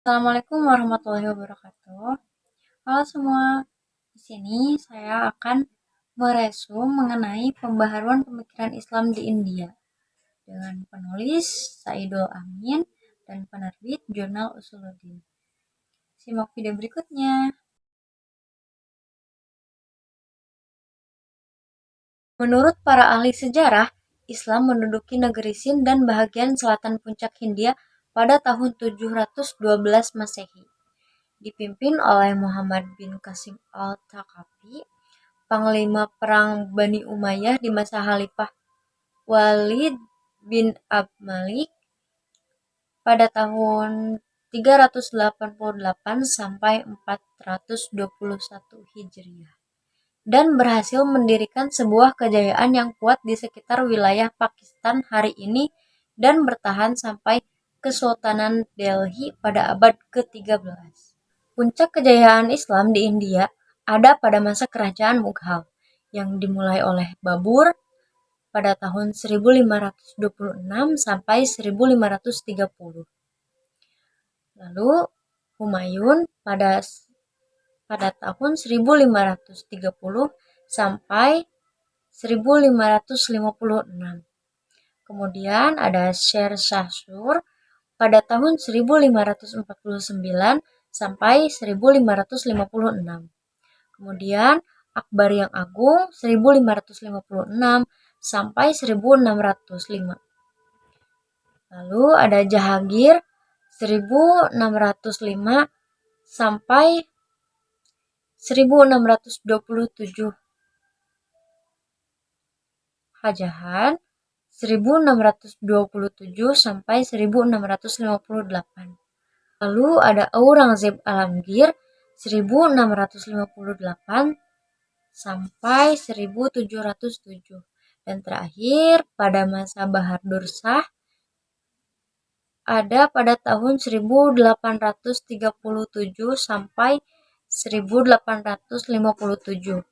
Assalamualaikum warahmatullahi wabarakatuh. Halo semua, di sini saya akan meresum mengenai pembaharuan pemikiran Islam di India dengan penulis Saidul Amin dan penerbit Jurnal Usuluddin. Simak video berikutnya. Menurut para ahli sejarah, Islam menduduki negeri Sind dan bahagian selatan puncak Hindia pada tahun 712 Masehi, dipimpin oleh Muhammad bin Qasim al-Thaqafi, panglima perang Bani Umayyah di masa Khalifah Walid bin Abd Malik pada tahun 388 sampai 421 Hijriah, dan berhasil mendirikan sebuah kejayaan yang kuat di sekitar wilayah Pakistan hari ini dan bertahan sampai Kesultanan Delhi pada abad ke-13. Puncak kejayaan Islam di India ada pada masa kerajaan Mughal yang dimulai oleh Babur pada tahun 1526 sampai 1530. Lalu Humayun pada tahun 1530 sampai 1556. Kemudian ada Sher Shah Sur pada tahun 1549 sampai 1556. Kemudian Akbar yang Agung 1556 sampai 1605. Lalu ada Jahangir 1605 sampai 1627. Hajahan 1627 sampai 1658. Lalu ada Aurangzeb Alamgir 1658 sampai 1707. Dan terakhir pada masa Bahadur Shah ada pada tahun 1837 sampai 1857.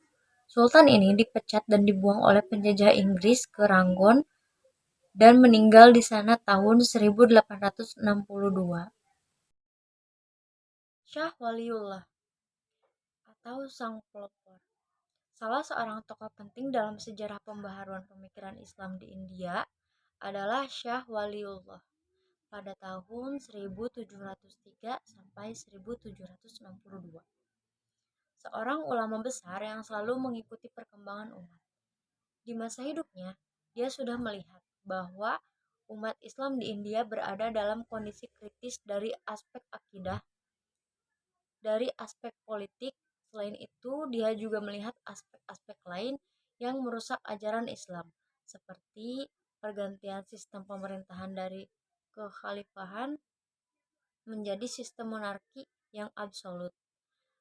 Sultan ini dipecat dan dibuang oleh penjajah Inggris ke Rangon dan meninggal di sana tahun 1862. Syah Waliullah atau Sang Pelopor, salah seorang tokoh penting dalam sejarah pembaharuan pemikiran Islam di India adalah Syah Waliullah pada tahun 1703 sampai 1762. Seorang ulama besar yang selalu mengikuti perkembangan umat. Di masa hidupnya, dia sudah melihat bahwa umat Islam di India berada dalam kondisi kritis dari aspek akidah, dari aspek politik. Selain itu, dia juga melihat aspek-aspek lain yang merusak ajaran Islam, seperti pergantian sistem pemerintahan dari kekhalifahan menjadi sistem monarki yang absolut.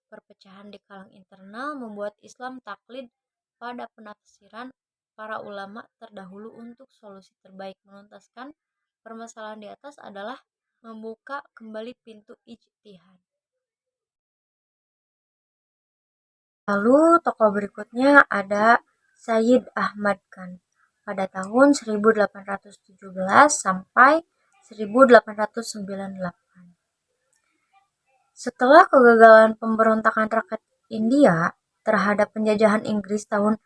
Perpecahan di kalangan internal membuat Islam taklid pada penafsiran para ulama terdahulu untuk solusi terbaik menuntaskan permasalahan di atas adalah membuka kembali pintu ijtihad. Lalu tokoh berikutnya ada Sayyid Ahmad Khan pada tahun 1817 sampai 1898. Setelah kegagalan pemberontakan rakyat India terhadap penjajahan Inggris tahun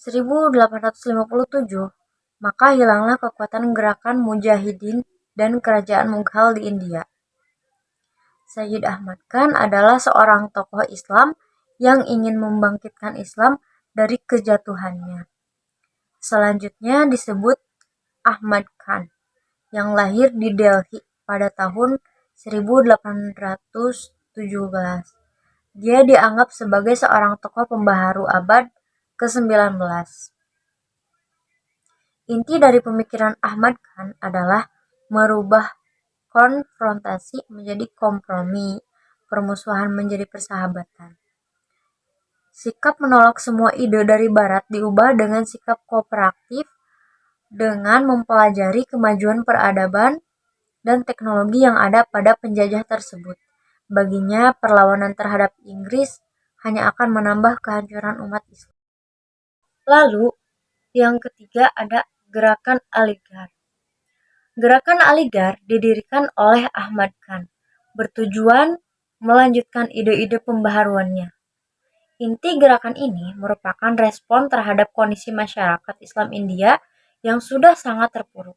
1857, maka hilanglah kekuatan gerakan Mujahidin dan kerajaan Mughal di India. Sayyid Ahmad Khan adalah seorang tokoh Islam yang ingin membangkitkan Islam dari kejatuhannya. Selanjutnya disebut Ahmad Khan, yang lahir di Delhi pada tahun 1817. Dia dianggap sebagai seorang tokoh pembaharu abad ke-19. Inti dari pemikiran Ahmad Khan adalah merubah konfrontasi menjadi kompromi, permusuhan menjadi persahabatan. Sikap menolak semua ide dari Barat diubah dengan sikap kooperatif dengan mempelajari kemajuan peradaban dan teknologi yang ada pada penjajah tersebut. Baginya, perlawanan terhadap Inggris hanya akan menambah kehancuran umat Islam. Lalu, yang ketiga ada Gerakan Aligarh. Gerakan Aligarh didirikan oleh Ahmad Khan bertujuan melanjutkan ide-ide pembaharuannya. Inti gerakan ini merupakan respon terhadap kondisi masyarakat Islam India yang sudah sangat terpuruk.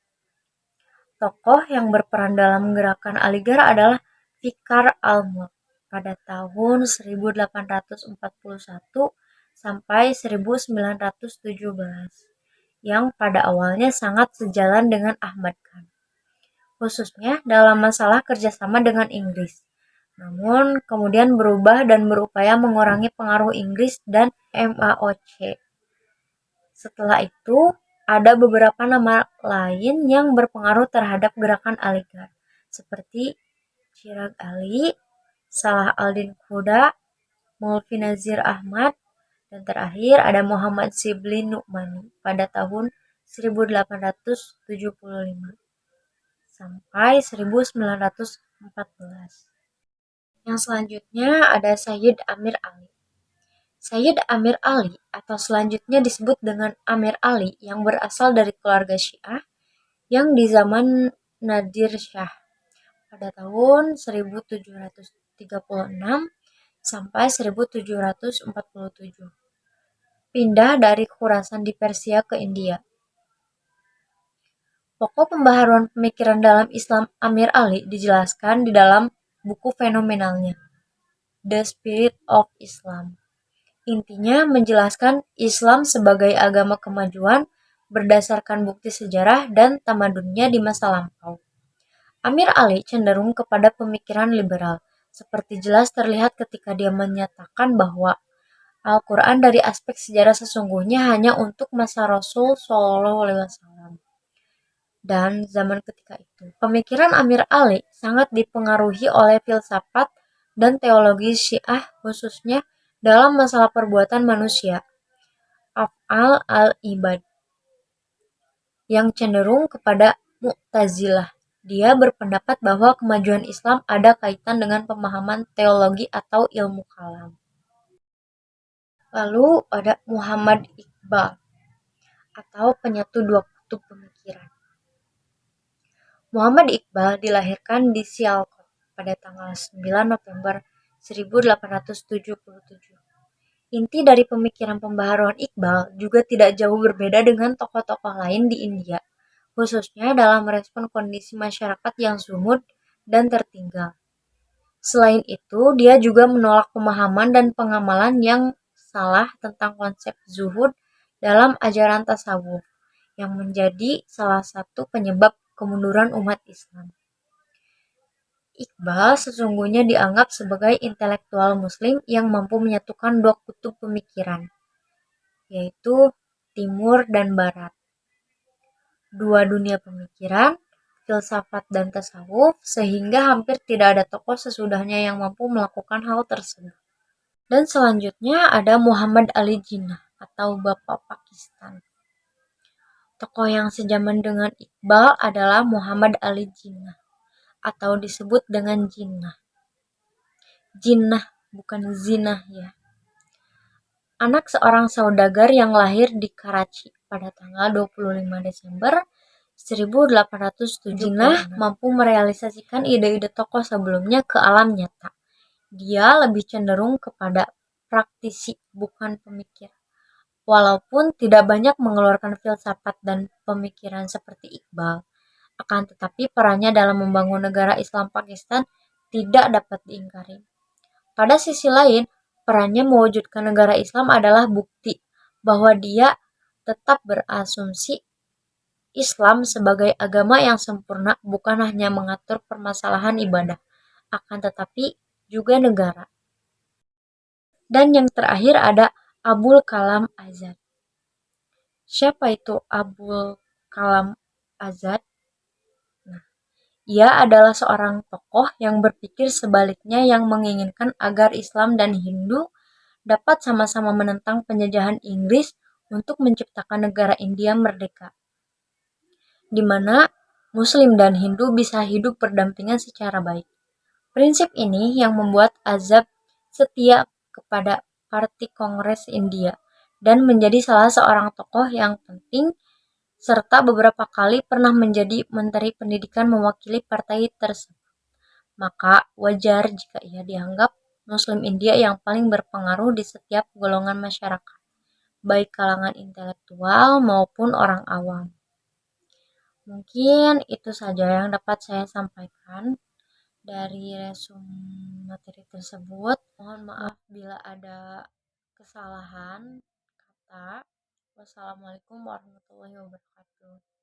Tokoh yang berperan dalam gerakan Aligarh adalah Fikar al-Mulk pada tahun 1841 sampai 1917, yang pada awalnya sangat sejalan dengan Ahmad Khan, khususnya dalam masalah kerjasama dengan Inggris. Namun kemudian berubah dan berupaya mengurangi pengaruh Inggris dan MAOC. Setelah itu, ada beberapa nama lain yang berpengaruh terhadap gerakan Aligarh, seperti Chirag Ali, Salah al-Din Khuda, Maulvi Nazir Ahmad, dan terakhir ada Muhammad Shibli Nu'mani pada tahun 1875 sampai 1914. Yang selanjutnya ada Sayyid Amir Ali. Sayyid Amir Ali atau selanjutnya disebut dengan Amir Ali yang berasal dari keluarga Syiah yang di zaman Nadir Shah pada tahun 1736 sampai 1747. Pindah dari Khurasan di Persia ke India. Pokok pembaharuan pemikiran dalam Islam Amir Ali dijelaskan di dalam buku fenomenalnya, The Spirit of Islam. Intinya menjelaskan Islam sebagai agama kemajuan berdasarkan bukti sejarah dan tamadunnya di masa lampau. Amir Ali cenderung kepada pemikiran liberal, seperti jelas terlihat ketika dia menyatakan bahwa Al-Quran dari aspek sejarah sesungguhnya hanya untuk masa Rasul SAW dan zaman ketika itu. Pemikiran Amir Ali sangat dipengaruhi oleh filsafat dan teologi Syiah, khususnya dalam masalah perbuatan manusia, af'al al-ibad, yang cenderung kepada Mu'tazilah. Dia berpendapat bahwa kemajuan Islam ada kaitan dengan pemahaman teologi atau ilmu kalam. Lalu ada Muhammad Iqbal atau penyatu dua kutub pemikiran. Muhammad Iqbal dilahirkan di Sialkot pada tanggal 9 November 1877. Inti dari pemikiran pembaharuan Iqbal juga tidak jauh berbeda dengan tokoh-tokoh lain di India, khususnya dalam merespon kondisi masyarakat yang sumut dan tertinggal. Selain itu, dia juga menolak pemahaman dan pengamalan yang salah tentang konsep zuhud dalam ajaran tasawuf, yang menjadi salah satu penyebab kemunduran umat Islam. Iqbal sesungguhnya dianggap sebagai intelektual muslim yang mampu menyatukan dua kutub pemikiran, yaitu Timur dan Barat. Dua dunia pemikiran, filsafat dan tasawuf, sehingga hampir tidak ada tokoh sesudahnya yang mampu melakukan hal tersebut. Dan selanjutnya ada Muhammad Ali Jinnah atau Bapak Pakistan. Tokoh yang sejaman dengan Iqbal adalah Muhammad Ali Jinnah atau disebut dengan Jinnah. Jinnah, bukan zinah ya. Anak seorang saudagar yang lahir di Karachi pada tanggal 25 Desember 1870. Jinnah mampu merealisasikan ide-ide tokoh sebelumnya ke alam nyata. Dia lebih cenderung kepada praktisi, bukan pemikir. Walaupun tidak banyak mengeluarkan filsafat dan pemikiran seperti Iqbal, akan tetapi perannya dalam membangun negara Islam Pakistan tidak dapat diingkari. Pada sisi lain, perannya mewujudkan negara Islam adalah bukti bahwa dia tetap berasumsi Islam sebagai agama yang sempurna, bukan hanya mengatur permasalahan ibadah, akan tetapi juga negara. Dan yang terakhir ada Abul Kalam Azad. Siapa itu Abul Kalam Azad? Ia adalah seorang tokoh yang berpikir sebaliknya, yang menginginkan agar Islam dan Hindu dapat sama-sama menentang penjajahan Inggris untuk menciptakan negara India merdeka, di mana Muslim dan Hindu bisa hidup berdampingan secara baik. Prinsip ini yang membuat Azad setia kepada Parti Kongres India dan menjadi salah seorang tokoh yang penting, serta beberapa kali pernah menjadi Menteri Pendidikan mewakili partai tersebut. maka wajar jika ia dianggap Muslim India yang paling berpengaruh di setiap golongan masyarakat, baik kalangan intelektual maupun orang awam. Mungkin itu saja yang dapat saya sampaikan dari resum materi tersebut. Mohon maaf bila ada kesalahan kata. Wassalamualaikum warahmatullahi wabarakatuh.